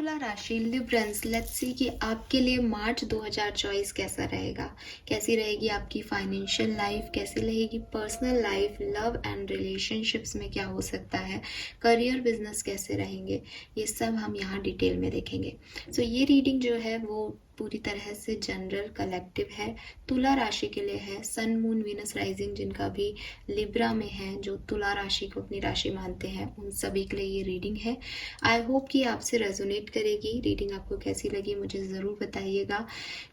तुला राशि Librans, let's see कि आपके लिए मार्च 2024 कैसा रहेगा। कैसी रहेगी आपकी फाइनेंशियल लाइफ, कैसी रहेगी personal life, love and relationships में क्या हो सकता है, करियर बिजनेस कैसे रहेंगे, ये सब हम यहाँ डिटेल में देखेंगे। सो ये रीडिंग जो है वो पूरी तरह से जनरल कलेक्टिव है। तुला राशि के लिए है। सन मून वीनस राइजिंग जिनका भी लिब्रा में है, जो तुला राशि को अपनी राशि मानते हैं, उन सभी के लिए ये रीडिंग है। आई होप कि आपसे रेजोनेट करेगी। रीडिंग आपको कैसी लगी मुझे ज़रूर बताइएगा।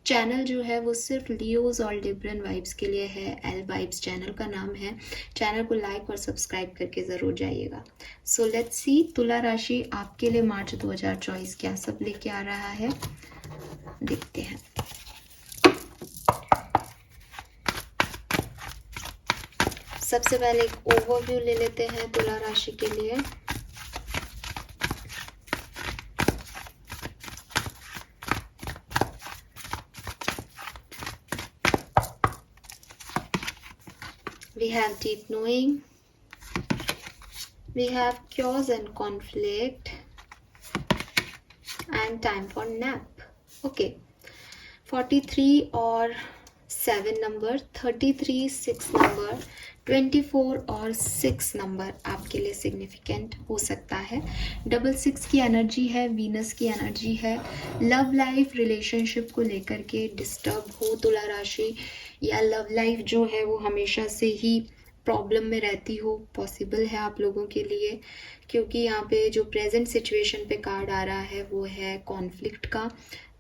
चैनल जो है वो सिर्फ लियोज और लिब्रन वाइब्स के लिए है। एल वाइब्स चैनल का नाम है। चैनल को लाइक और सब्सक्राइब करके ज़रूर जाइएगा। सो लेट्स सी तुला राशि आपके लिए मार्च 2024 क्या सब लेके आ रहा है, देखते हैं। सबसे पहले एक ओवरव्यू ले लेते हैं तुला राशि के लिए। We have deep knowing, we have chaos and conflict, and time for nap. Okay, 43 और 7 नंबर, 33 6 नंबर, 24 और 6 नंबर आपके लिए सिग्निफिकेंट हो सकता है। 66 की एनर्जी है, वीनस की एनर्जी है। लव लाइफ रिलेशनशिप को लेकर के डिस्टर्ब हो तुला राशि, या लव लाइफ जो है वो हमेशा से ही प्रॉब्लम में रहती हो, पॉसिबल है आप लोगों के लिए, क्योंकि यहाँ पे जो प्रेजेंट सिचुएशन पे कार्ड आ रहा है वो है कॉन्फ्लिक्ट का।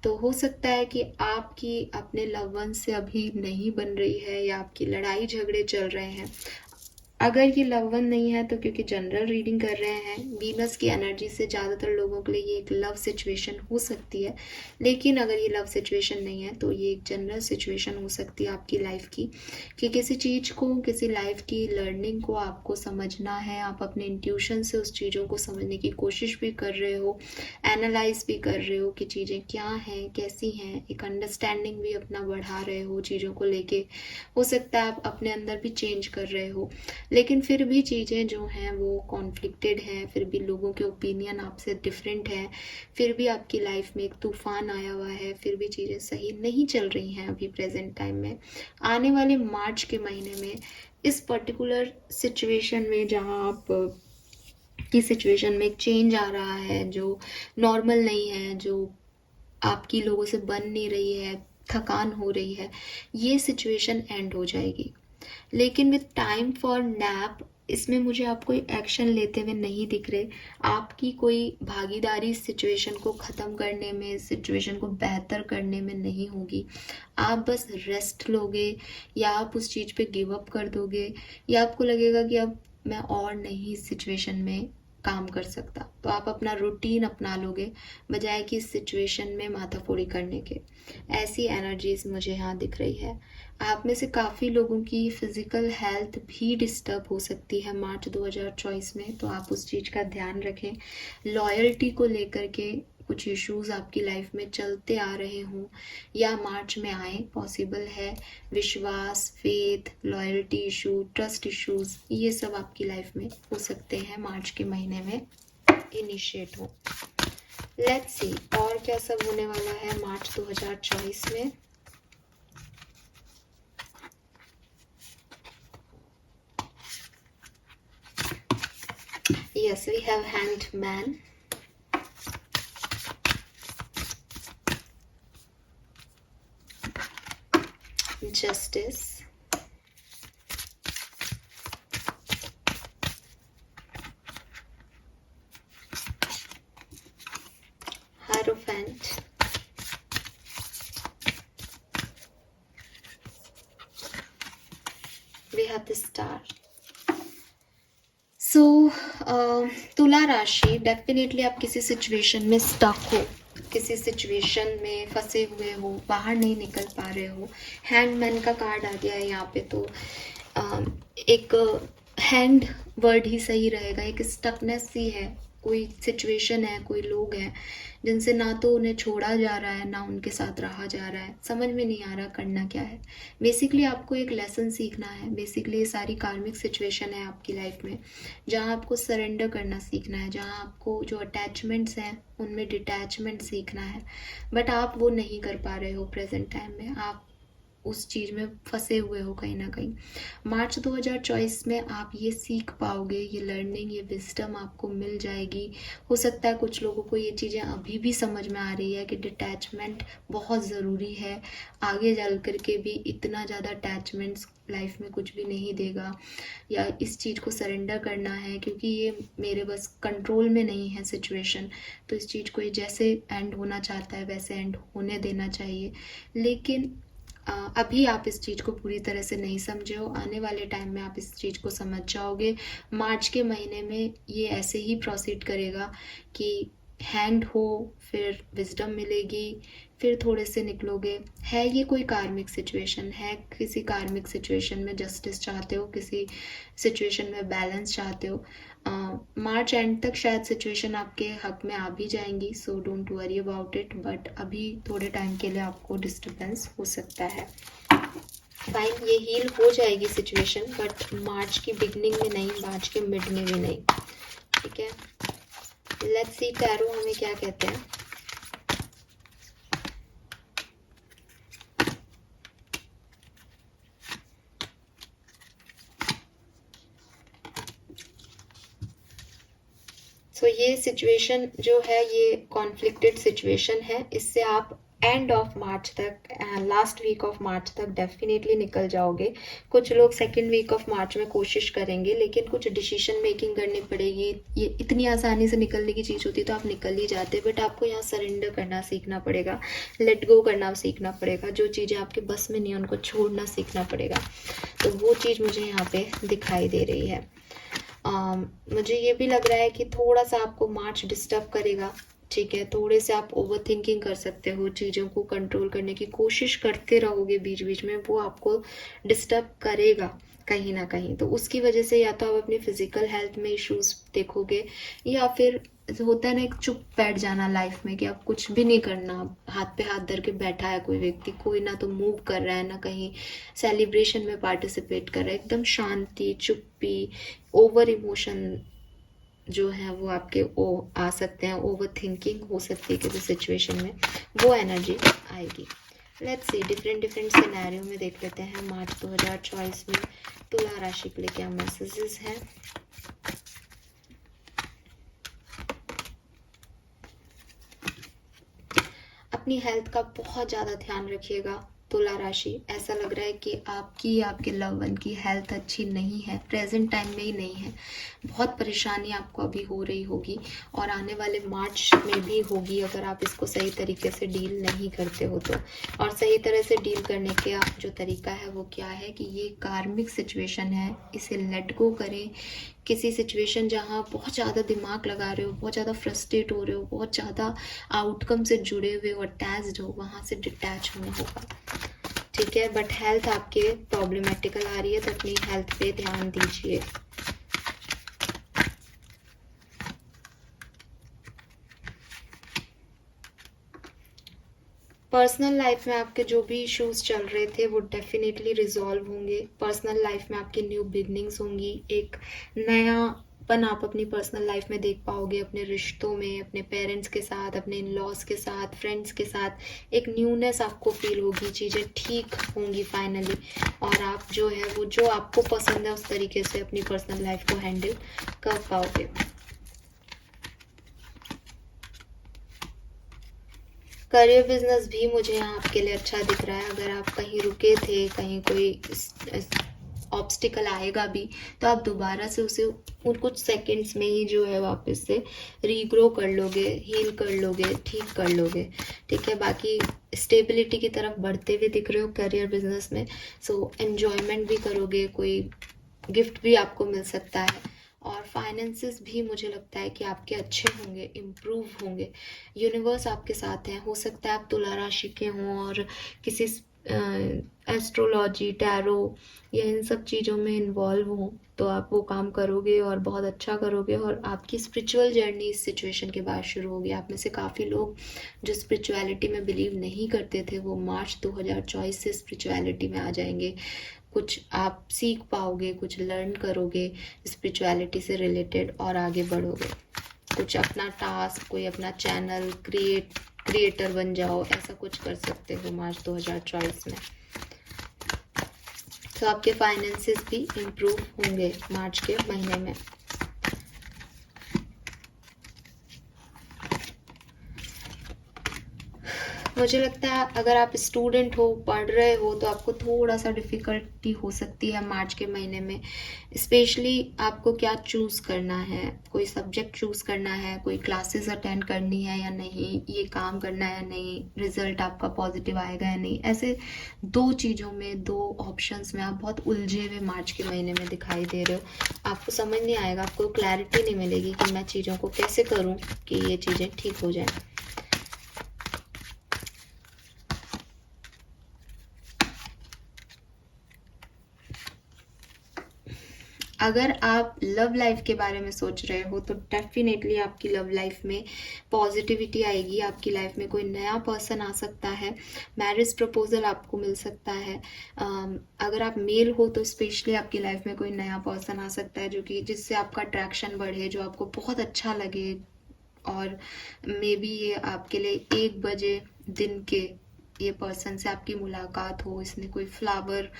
तो हो सकता है कि आपकी अपने लव वन से अभी नहीं बन रही है, या आपकी लड़ाई झगड़े चल रहे हैं। अगर ये लव वन नहीं है तो क्योंकि जनरल रीडिंग कर रहे हैं, वीनस की एनर्जी से ज़्यादातर लोगों के लिए ये एक लव सिचुएशन हो सकती है। लेकिन अगर ये लव सिचुएशन नहीं है तो ये एक जनरल सिचुएशन हो सकती है आपकी लाइफ की, कि किसी चीज़ को, किसी लाइफ की लर्निंग को आपको समझना है। आप अपने इंट्यूशन से उस चीज़ों को समझने की कोशिश भी कर रहे हो, एनालाइज भी कर रहे हो कि चीज़ें क्या हैं, कैसी हैं, एक अंडरस्टैंडिंग भी अपना बढ़ा रहे हो चीज़ों को लेके। हो सकता है आप अपने अंदर भी चेंज कर रहे हो, लेकिन फिर भी चीज़ें जो हैं वो कॉन्फ्लिक्टेड हैं, फिर भी लोगों के ओपिनियन आपसे डिफरेंट है, फिर भी आपकी लाइफ में एक तूफान आया हुआ है, फिर भी चीज़ें सही नहीं चल रही हैं अभी प्रेजेंट टाइम में। आने वाले मार्च के महीने में इस पर्टिकुलर सिचुएशन में, जहाँ आप की सिचुएशन में एक चेंज आ रहा है जो नॉर्मल नहीं है, जो आपकी लोगों से बन नहीं रही है, थकान हो रही है, ये सिचुएशन एंड हो जाएगी। लेकिन विद टाइम फॉर नैप, इसमें मुझे आप कोई एक्शन लेते हुए नहीं दिख रहे। आपकी कोई भागीदारी सिचुएशन को ख़त्म करने में, सिचुएशन को बेहतर करने में नहीं होगी। आप बस रेस्ट लोगे, या आप उस चीज़ पे गिव अप कर दोगे, या आपको लगेगा कि अब मैं और नहीं इस सिचुएशन में काम कर सकता, तो आप अपना रूटीन अपना लोगे बजाय कि इस सिचुएशन में माथाफोड़ी करने के। ऐसी एनर्जीज मुझे यहाँ दिख रही है। आप में से काफ़ी लोगों की फिजिकल हेल्थ भी डिस्टर्ब हो सकती है मार्च 2024 में, तो आप उस चीज़ का ध्यान रखें। लॉयल्टी को लेकर के कुछ इश्यूज आपकी लाइफ में चलते आ रहे हों या मार्च में आए, पॉसिबल है। विश्वास, faith, loyalty issue, trust issues, ये सब आपकी लाइफ में हो सकते हैं मार्च के महीने में इनिशिएट हो। लेट्स सी और क्या सब होने वाला है मार्च 2024 में। Yes, we have Hanged Man. Justice. Hierophant. We have the Star. सो तुला राशि, डेफिनेटली आप किसी सिचुएशन में स्टक हो, किसी सिचुएशन में फंसे हुए हो, बाहर नहीं निकल पा रहे हो। हैंडमैन का कार्ड आ गया है यहाँ पे, तो एक हैंड वर्ड ही सही रहेगा, एक स्टकनेस ही है कोई सिचुएशन है, कोई लोग हैं जिनसे ना तो उन्हें छोड़ा जा रहा है, ना उनके साथ रहा जा रहा है, समझ में नहीं आ रहा करना क्या है। बेसिकली आपको एक लेसन सीखना है। बेसिकली ये सारी कार्मिक सिचुएशन है आपकी लाइफ में, जहाँ आपको सरेंडर करना सीखना है, जहाँ आपको जो अटैचमेंट्स हैं उनमें डिटैचमेंट सीखना है। बट आप वो नहीं कर पा रहे हो प्रेजेंट टाइम में, आप उस चीज़ में फंसे हुए हो कहीं ना कहीं। मार्च 2024 में आप ये सीख पाओगे, ये लर्निंग, ये विजडम आपको मिल जाएगी। हो सकता है कुछ लोगों को ये चीज़ें अभी भी समझ में आ रही है कि डिटैचमेंट बहुत ज़रूरी है, आगे चल कर के भी इतना ज़्यादा अटैचमेंट्स लाइफ में कुछ भी नहीं देगा, या इस चीज़ को सरेंडर करना है क्योंकि ये मेरे बस कंट्रोल में नहीं है सिचुएशन। तो इस चीज़ को ये जैसे एंड होना चाहता है वैसे एंड होने देना चाहिए। लेकिन अभी आप इस चीज़ को पूरी तरह से नहीं समझे हो, आने वाले टाइम में आप इस चीज़ को समझ जाओगे। मार्च के महीने में ये ऐसे ही प्रोसीड करेगा कि हैंग्ड हो, फिर विजडम मिलेगी, फिर थोड़े से निकलोगे। है ये कोई कार्मिक सिचुएशन है, किसी कार्मिक सिचुएशन में जस्टिस चाहते हो, किसी सिचुएशन में बैलेंस चाहते हो। मार्च एंड तक शायद सिचुएशन आपके हक में आ भी जाएंगी, so don't worry about it. But अभी थोड़े टाइम के लिए आपको डिस्टर्बेंस हो सकता है। फाइन, ये हील हो जाएगी सिचुएशन, बट मार्च की बिगनिंग में नहीं, मार्च के मिड में भी नहीं। ठीक है, लेट्स सी टैरो हमें क्या कहते हैं। सो ये सिचुएशन जो है ये कॉन्फ्लिक्टेड सिचुएशन है, इससे आप एंड ऑफ मार्च तक, लास्ट वीक ऑफ मार्च तक डेफिनेटली निकल जाओगे। कुछ लोग सेकेंड वीक ऑफ मार्च में कोशिश करेंगे, लेकिन कुछ डिसीजन मेकिंग करनी पड़ेगी। ये इतनी आसानी से निकलने की चीज़ होती तो आप निकल ही जाते, बट आपको यहाँ सरेंडर करना सीखना पड़ेगा, लेट गो करना सीखना पड़ेगा। जो चीज़ें आपके बस में नहीं उनको छोड़ना सीखना पड़ेगा। तो वो चीज़ मुझे यहाँ पे दिखाई दे रही है। मुझे ये भी लग रहा है कि थोड़ा सा आपको मार्च डिस्टर्ब करेगा। ठीक है, थोड़े से आप ओवर थिंकिंग कर सकते हो, चीज़ों को कंट्रोल करने की कोशिश करते रहोगे बीच बीच में, वो आपको डिस्टर्ब करेगा कहीं ना कहीं। तो उसकी वजह से या तो आप अपनी फिजिकल हेल्थ में इश्यूज देखोगे, या फिर होता है ना एक चुप बैठ जाना लाइफ में कि अब कुछ भी नहीं करना, हाथ पे हाथ धर के बैठा है कोई व्यक्ति, कोई ना तो मूव कर रहा है ना कहीं सेलिब्रेशन में पार्टिसिपेट कर रहा है, एकदम शांति, चुप्पी, ओवर इमोशन जो है वो आपके आ सकते हैं, ओवर थिंकिंग हो सकती है किसी सिचुएशन में, वो एनर्जी आएगी। लेट्स सी डिफरेंट सिनेरियो में देख लेते हैं मार्च 2024 में तुला राशि के लिए क्या मैसेजेस हैं। अपनी हेल्थ का बहुत ज़्यादा ध्यान रखिएगा तुला राशि। ऐसा लग रहा है कि आपके लव वन की हेल्थ अच्छी नहीं है, प्रेजेंट टाइम में ही नहीं है। बहुत परेशानी आपको अभी हो रही होगी और आने वाले मार्च में भी होगी अगर आप इसको सही तरीके से डील नहीं करते हो तो। और सही तरह से डील करने का जो तरीका है वो क्या है कि ये कार्मिक सिचुएशन है, इसे लेट गो करें। किसी सिचुएशन जहाँ बहुत ज़्यादा दिमाग लगा रहे हो, बहुत ज़्यादा फ्रस्ट्रेट हो रहे हो, बहुत ज़्यादा आउटकम से जुड़े हुए हो, अटैच्ड हो, वहाँ से डिटैच होना होगा। ठीक है, बट हेल्थ आपके प्रॉब्लमेटिकल आ रही है तो अपनी हेल्थ पे ध्यान दीजिए। पर्सनल लाइफ में आपके जो भी इश्यूज चल रहे थे वो डेफिनेटली रिजॉल्व होंगे। पर्सनल लाइफ में आपकी न्यू बिगनिंग्स होंगी, एक नयापन आप अपनी पर्सनल लाइफ में देख पाओगे, अपने रिश्तों में, अपने पेरेंट्स के साथ, अपने इन लॉज के साथ, फ्रेंड्स के साथ एक न्यूनेस आपको फील होगी, चीज़ें ठीक होंगी फाइनली, और आप जो है वो जो आपको पसंद है उस तरीके से अपनी पर्सनल लाइफ को हैंडल कर पाओगे। करियर बिजनेस भी मुझे यहाँ आपके लिए अच्छा दिख रहा है। अगर आप कहीं रुके थे, कहीं कोई ऑब्स्टिकल आएगा भी तो आप दोबारा से उसे उन कुछ सेकंड्स में ही जो है वापस से रीग्रो कर लोगे, हील कर लोगे, ठीक कर लोगे। ठीक है, बाकी स्टेबिलिटी की तरफ बढ़ते हुए दिख रहे हो करियर बिजनेस में। सो एन्जॉयमेंट भी करोगे, कोई गिफ्ट भी आपको मिल सकता है, और फाइनेंसेस भी मुझे लगता है कि आपके अच्छे होंगे, इम्प्रूव होंगे। यूनिवर्स आपके साथ है। हो सकता है आप तुला राशि के हों और किसी एस्ट्रोलॉजी, टैरो या इन सब चीज़ों में इन्वॉल्व हो तो आप वो काम करोगे और बहुत अच्छा करोगे, और आपकी स्पिरिचुअल जर्नी इस सिचुएशन के बाद शुरू होगी। आप में से काफ़ी लोग जो स्पिरिचुअलिटी में बिलीव नहीं करते थे वो मार्च 2024 से स्पिरिचुअलिटी में आ जाएंगे। कुछ आप सीख पाओगे, कुछ लर्न करोगे स्पिरिचुअलिटी से रिलेटेड और आगे बढ़ोगे। कुछ अपना टास्क, कोई अपना चैनल क्रिएटर बन जाओ, ऐसा कुछ कर सकते हो मार्च 2024 में। तो आपके फाइनेंसेस भी इम्प्रूव होंगे मार्च के महीने में। मुझे लगता है अगर आप स्टूडेंट हो, पढ़ रहे हो, तो आपको थोड़ा सा डिफ़िकल्टी हो सकती है मार्च के महीने में। स्पेशली आपको क्या चूज़ करना है, कोई सब्जेक्ट चूज़ करना है, कोई क्लासेस अटेंड करनी है या नहीं, ये काम करना है या नहीं, रिजल्ट आपका पॉजिटिव आएगा या नहीं, ऐसे दो चीज़ों में, दो ऑप्शंस में आप बहुत उलझे हुए मार्च के महीने में दिखाई दे रहे हो। आपको समझ नहीं आएगा, आपको क्लैरिटी नहीं मिलेगी कि मैं चीज़ों को कैसे करूँ कि ये चीज़ें ठीक हो जाएं। अगर आप लव लाइफ के बारे में सोच रहे हो तो डेफिनेटली आपकी लव लाइफ में पॉजिटिविटी आएगी। आपकी लाइफ में कोई नया पर्सन आ सकता है, मैरिज प्रपोजल आपको मिल सकता है। अगर आप मेल हो तो स्पेशली आपकी लाइफ में कोई नया पर्सन आ सकता है जो कि जिससे आपका अट्रैक्शन बढ़े, जो आपको बहुत अच्छा लगे, और मे बी ये आपके लिए 1 बजे दिन के ये पर्सन से आपकी मुलाकात हो। इसने कोई फ्लावर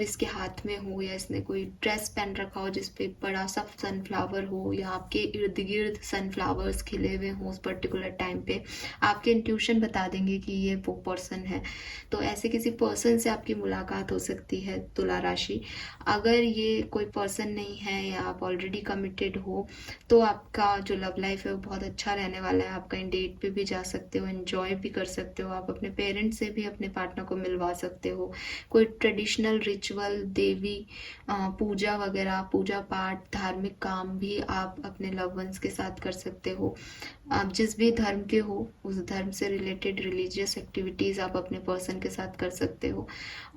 इसके हाथ में हो, या इसने कोई ड्रेस पहन रखा हो जिस पे बड़ा सा सनफ्लावर हो, या आपके इर्द गिर्द सनफ्लावर्स खिले हुए हों उस पर्टिकुलर टाइम पे। आपके इंट्यूशन बता देंगे कि ये वो पर्सन है। तो ऐसे किसी पर्सन से आपकी मुलाकात हो सकती है तुला राशि। अगर ये कोई पर्सन नहीं है या आप ऑलरेडी कमिटेड हो तो आपका जो लव लाइफ है वो बहुत अच्छा रहने वाला है। आप कहीं डेट पे भी जा सकते हो, एंजॉय भी कर सकते हो, आप अपने पेरेंट्स से भी अपने पार्टनर को मिलवा सकते हो। कोई ट्रेडिशनल रिचुअल, देवी पूजा वगैरह, पूजा पाठ, धार्मिक काम भी आप अपने लव वंस के साथ कर सकते हो। आप जिस भी धर्म के हो उस धर्म से रिलेटेड रिलीजियस एक्टिविटीज़ आप अपने पर्सन के साथ कर सकते हो।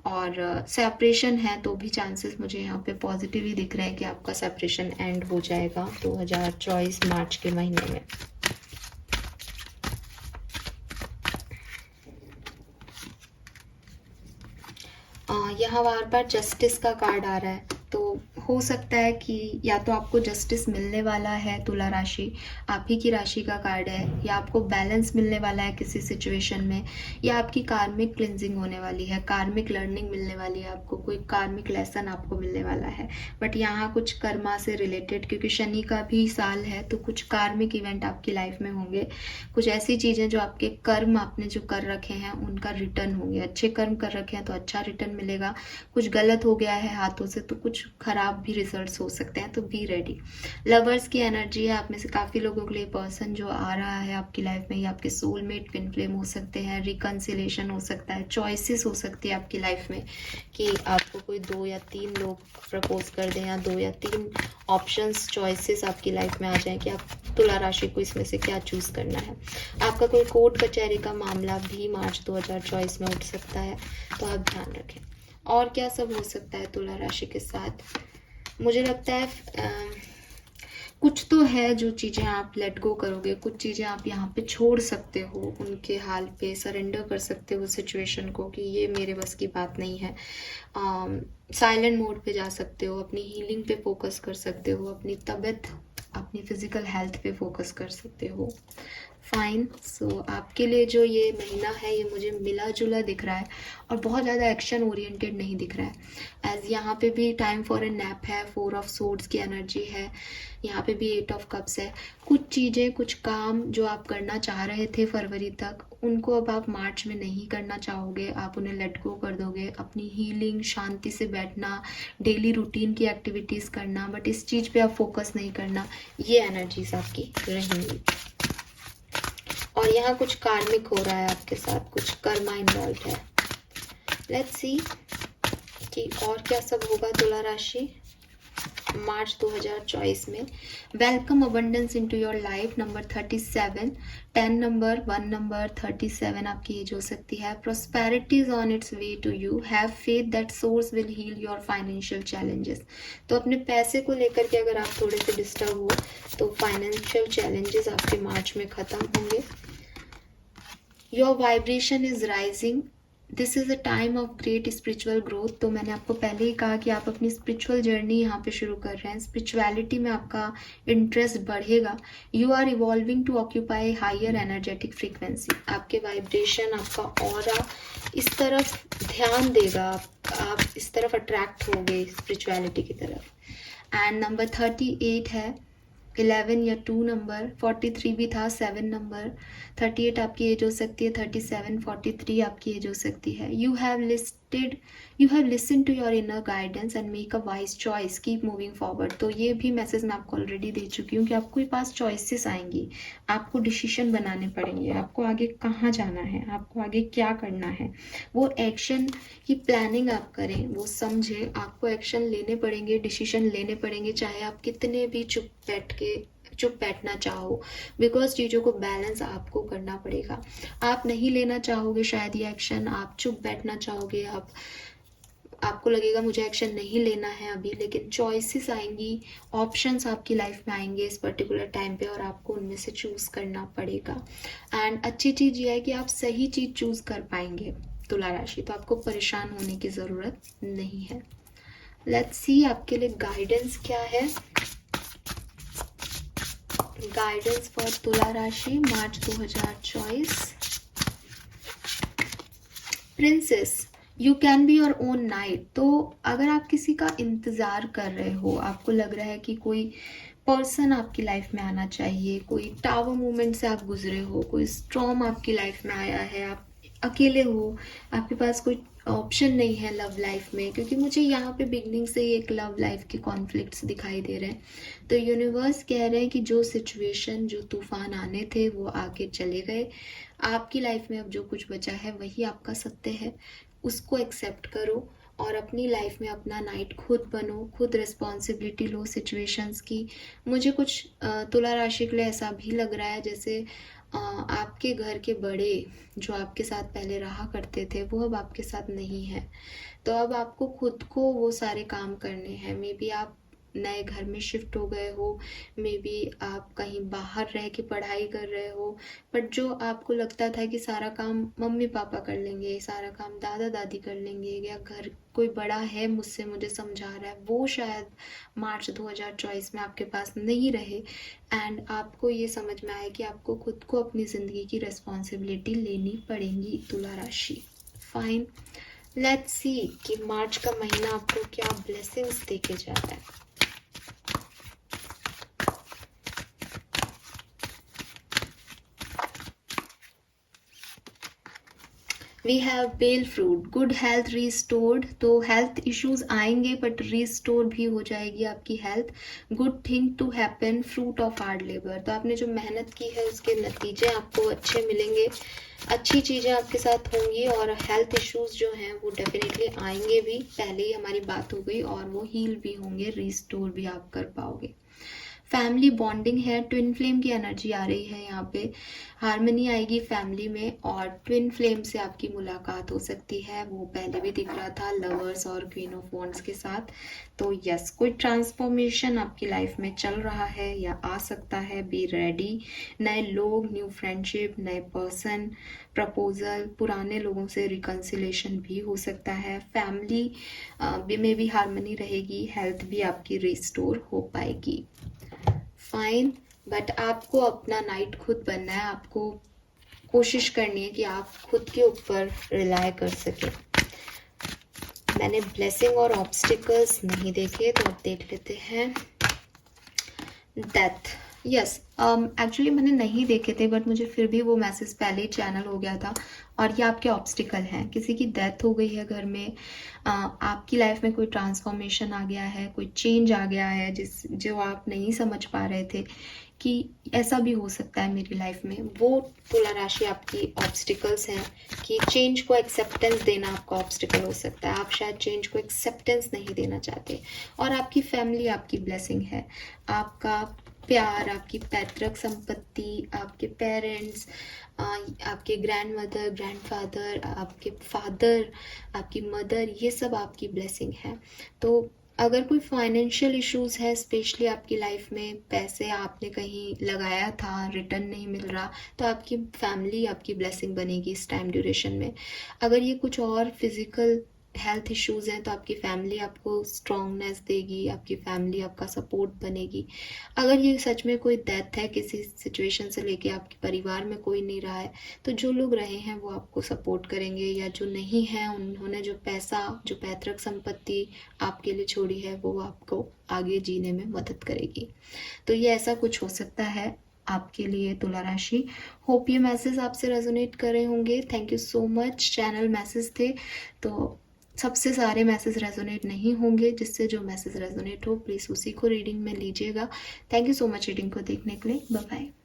और सेपरेशन है तो भी चांसेस मुझे यहाँ पे पॉजिटिव ही दिख रहे हैं कि आपका सेपरेशन एंड हो जाएगा 2024 मार्च के महीने में। यहाँ बार बार जस्टिस का कार्ड आ रहा है, तो हो सकता है कि या तो आपको जस्टिस मिलने वाला है तुला राशि, आप ही की राशि का कार्ड है, या आपको बैलेंस मिलने वाला है किसी सिचुएशन में, या आपकी कार्मिक क्लिंजिंग होने वाली है, कार्मिक लर्निंग मिलने वाली है, आपको कोई कार्मिक लेसन आपको मिलने वाला है। बट यहाँ कुछ कर्मा से रिलेटेड, क्योंकि शनि का भी साल है, तो कुछ कार्मिक इवेंट आपकी लाइफ में होंगे। कुछ ऐसी चीज़ें जो आपके कर्म आपने जो कर रखे हैं उनका रिटर्न होंगे। अच्छे कर्म कर रखे हैं तो अच्छा रिटर्न मिलेगा, कुछ गलत हो गया है हाथों से तो कुछ खराब भी रिजल्ट्स हो सकते हैं, तो बी रेडी। लवर्स की एनर्जी है, आप में से काफ़ी लोगों के लिए पर्सन जो आ रहा है आपकी लाइफ में, ये आपके सोलमेट, ट्विन फ्लेम हो सकते हैं, रिकन्सिलेशन हो सकता है, चॉइसेस हो सकती है आपकी लाइफ में कि आपको कोई 2 या 3 लोग प्रपोज कर दें, या 2 या 3 ऑप्शंस, चॉइसेस आपकी लाइफ में आ जाएं कि आप तुला राशि को इसमें से क्या चूज़ करना है। आपका कोई कोर्ट कचहरी का मामला भी मार्च 2024 में उठ सकता है, तो आप ध्यान रखें। और क्या सब हो सकता है तुला राशि के साथ, मुझे लगता है कुछ तो है जो चीज़ें आप लेट गो करोगे, कुछ चीज़ें आप यहाँ पे छोड़ सकते हो, उनके हाल पे सरेंडर कर सकते हो सिचुएशन को कि ये मेरे बस की बात नहीं है। साइलेंट मोड पे जा सकते हो, अपनी हीलिंग पे फोकस कर सकते हो, अपनी तबीयत, अपनी फिजिकल हेल्थ पे फोकस कर सकते हो। फाइन। सो आपके लिए जो ये महीना है ये मुझे मिला जुला दिख रहा है और बहुत ज़्यादा एक्शन ओरिएंटेड नहीं दिख रहा है। एज यहाँ पे भी टाइम फॉर ए नैप है, 4 ऑफ सोर्ड्स की एनर्जी है, यहाँ पे भी 8 ऑफ कप्स है। कुछ चीज़ें, कुछ काम जो आप करना चाह रहे थे फरवरी तक, उनको अब आप मार्च में नहीं करना चाहोगे, आप उन्हें लेट गो कर दोगे। अपनी हीलिंग, शांति से बैठना, डेली रूटीन की एक्टिविटीज़ करना, बट इस चीज़ पे आप फोकस नहीं करना, ये एनर्जीज आपकी रहेंगी। और यहाँ कुछ कार्मिक हो रहा है आपके साथ, कुछ कर्मा इन्वॉल्व है। लेट्स सी कि और क्या सब होगा तुला राशि मार्च 2024 में। Welcome abundance into your life, number 37, 10 number, 1 number, 37 आपकी एज हो सकती है। Prosperity is on its way to you, have faith that source will heal your financial challenges. तो अपने पैसे को लेकर के अगर आप थोड़े से डिस्टर्ब हो तो फाइनेंशियल चैलेंजेस आपके मार्च में खत्म होंगे। Your vibration is rising, this is a time of great spiritual growth. तो मैंने आपको पहले ही कहा कि आप अपनी स्पिरिचुअल जर्नी यहाँ पे शुरू कर रहे हैं, स्पिरिचुअलिटी में आपका इंटरेस्ट बढ़ेगा। You are evolving to occupy higher energetic frequency, आपके वाइब्रेशन, आपका ऑरा इस तरफ ध्यान देगा, आप इस तरफ अट्रैक्ट होगे स्पिरिचुअलिटी की तरफ। एंड नंबर 38 है, 11 या 2 नंबर, 43 भी था, 7 नंबर, 38 आपकी एज हो सकती है, 37, 43 आपकी एज हो सकती है। You have listen to your inner guidance and make a wise choice, keep moving forward. तो ये भी मैसेज मैं आपको ऑलरेडी दे चुकी हूँ कि आपके पास चॉइसेस आएंगी, आपको डिसीजन बनाने पड़ेंगे, आपको आगे कहाँ जाना है, आपको आगे क्या करना है। वो एक्शन की प्लानिंग आप करें, वो समझें, आपको एक्शन लेने पड़ेंगे, डिसीजन लेने पड़ेंगे, चाहे आप कितने भी चुप बैठना चाहो, बिकॉज चीज़ों को बैलेंस आपको करना पड़ेगा। आप नहीं लेना चाहोगे शायद ये एक्शन, आप चुप बैठना चाहोगे, आपको लगेगा मुझे एक्शन नहीं लेना है अभी, लेकिन चॉइसेस आएंगी, ऑप्शंस आपकी लाइफ में आएंगे इस पर्टिकुलर टाइम पे और आपको उनमें से चूज़ करना पड़ेगा। एंड अच्छी चीज़ ये है कि आप सही चीज़ चूज़ कर पाएंगे तुला राशि, तो आपको परेशान होने की ज़रूरत नहीं है। लेट्स सी आपके लिए गाइडेंस क्या है। गाइडेंस फॉर तुला राशि मार्च 2024। Princess, you can be your own night. तो अगर आप किसी का इंतज़ार कर रहे हो, आपको लग रहा है कि कोई पर्सन आपकी लाइफ में आना चाहिए, कोई टावर मूवमेंट से आप गुजरे हो, कोई स्ट्रॉम आपकी लाइफ में आया है, आप अकेले हो, आपके पास कोई ऑप्शन नहीं है लव लाइफ में, क्योंकि मुझे यहाँ पे बिगनिंग से ही एक लव लाइफ के कॉन्फ्लिक्ट्स दिखाई दे रहे हैं। तो यूनिवर्स कह रहे हैं कि जो सिचुएशन, जो तूफान आने थे वो आके चले गए, आपकी लाइफ में अब जो कुछ बचा है वही आपका सत्य है, उसको एक्सेप्ट करो और अपनी लाइफ में अपना नाइट खुद बनो, खुद रिस्पॉन्सिबिलिटी लो सिचुएशंस की। मुझे कुछ तुला राशि के लिए ऐसा भी लग रहा है जैसे आपके घर के बड़े जो आपके साथ पहले रहा करते थे वो अब आपके साथ नहीं है, तो अब आपको खुद को वो सारे काम करने हैं। मे बी आप नए घर में शिफ्ट हो गए हो, मे बी आप कहीं बाहर रह के पढ़ाई कर रहे हो, बट जो आपको लगता था कि सारा काम मम्मी पापा कर लेंगे, सारा काम दादा दादी कर लेंगे, या घर कोई बड़ा है मुझसे मुझे समझा रहा है, वो शायद मार्च 2024 में आपके पास नहीं रहे। एंड आपको ये समझ में आए कि आपको खुद को अपनी ज़िंदगी की रिस्पॉन्सिबिलिटी लेनी पड़ेगी तुला राशि। फाइन, लेट्स सी कि मार्च का महीना आपको क्या ब्लेसिंग्स देके जा रहा है। We have bel fruit, good health restored. तो हेल्थ इश्यूज आएंगे बट रिस्टोर भी हो जाएगी आपकी health. Good thing to happen, fruit of hard labour. तो आपने जो मेहनत की है उसके नतीजे आपको अच्छे मिलेंगे, अच्छी चीज़ें आपके साथ होंगी और हेल्थ इश्यूज जो हैं वो डेफिनेटली आएंगे भी, पहले ही हमारी बात हो गई, और वो हील भी होंगे, रिस्टोर भी आप कर पाओगे। फैमिली बॉन्डिंग है, ट्विन फ्लेम की एनर्जी आ रही है यहाँ पे, हार्मनी आएगी फैमिली में और ट्विन फ्लेम से आपकी मुलाकात हो सकती है, वो पहले भी दिख रहा था लवर्स और क्वीन ऑफ वॉन्ड्स के साथ। तो यस, कोई ट्रांसफॉर्मेशन आपकी लाइफ में चल रहा है या आ सकता है, बी रेडी। नए लोग, न्यू फ्रेंडशिप, नए पर्सन, प्रपोजल, पुराने लोगों से रिकन्सिलेशन भी हो सकता है। फैमिली में भी हार्मनी रहेगी, हेल्थ भी आपकी रिस्टोर हो पाएगी। फाइन, बट आपको अपना नाइट खुद बनना है, आपको कोशिश करनी है कि आप खुद के ऊपर रिलाय कर सकें। मैंने ब्लेसिंग और ऑब्स्टिकल्स नहीं देखे, तो अब देख लेते हैं। डेथ, यस, एक्चुअली मैंने नहीं देखे थे बट मुझे फिर भी वो मैसेज पहले ही चैनल हो गया था, और ये आपके ऑब्स्टिकल हैं। किसी की डेथ हो गई है घर में, आपकी लाइफ में कोई ट्रांसफॉर्मेशन आ गया है, कोई चेंज आ गया है जो आप नहीं समझ पा रहे थे कि ऐसा भी हो सकता है मेरी लाइफ में, वो तुला राशि आपकी ऑब्स्टिकल्स हैं कि चेंज को एक्सेप्टेंस देना आपका ऑब्स्टिकल हो सकता है। आप शायद चेंज को एक्सेप्टेंस नहीं देना चाहते, और आपकी फैमिली आपकी ब्लेसिंग है। आपका प्यार, आपकी पैतृक संपत्ति, आपके पेरेंट्स, आपके ग्रैंड मदर, ग्रैंडफादर, आपके फादर, आपकी मदर, ये सब आपकी ब्लेसिंग है। तो अगर कोई फाइनेंशियल इश्यूज है स्पेशली आपकी लाइफ में, पैसे आपने कहीं लगाया था, रिटर्न नहीं मिल रहा, तो आपकी फैमिली आपकी ब्लेसिंग बनेगी इस टाइम ड्यूरेशन में। अगर ये कुछ और फिजिकल हेल्थ इश्यूज हैं तो आपकी फैमिली आपको स्ट्रॉन्गनेस देगी, आपकी फैमिली आपका सपोर्ट बनेगी। अगर ये सच में कोई डेथ है किसी सिचुएशन से लेके आपके परिवार में कोई नहीं रहा है, तो जो लोग रहे हैं वो आपको सपोर्ट करेंगे, या जो नहीं है उन्होंने जो पैसा, जो पैतृक संपत्ति आपके लिए छोड़ी है, वो आपको आगे जीने में मदद करेगी। तो ये ऐसा कुछ हो सकता है आपके लिए तुला राशि। होप ये मैसेज आपसे रेजोनेट कर रहे होंगे। Thank you so much. Channel message थे तो सबसे सारे मैसेज रेजोनेट नहीं होंगे, जिससे जो मैसेज रेजोनेट हो प्लीज़ उसी को रीडिंग में लीजिएगा। Thank you so much reading को देखने के लिए। Bye bye.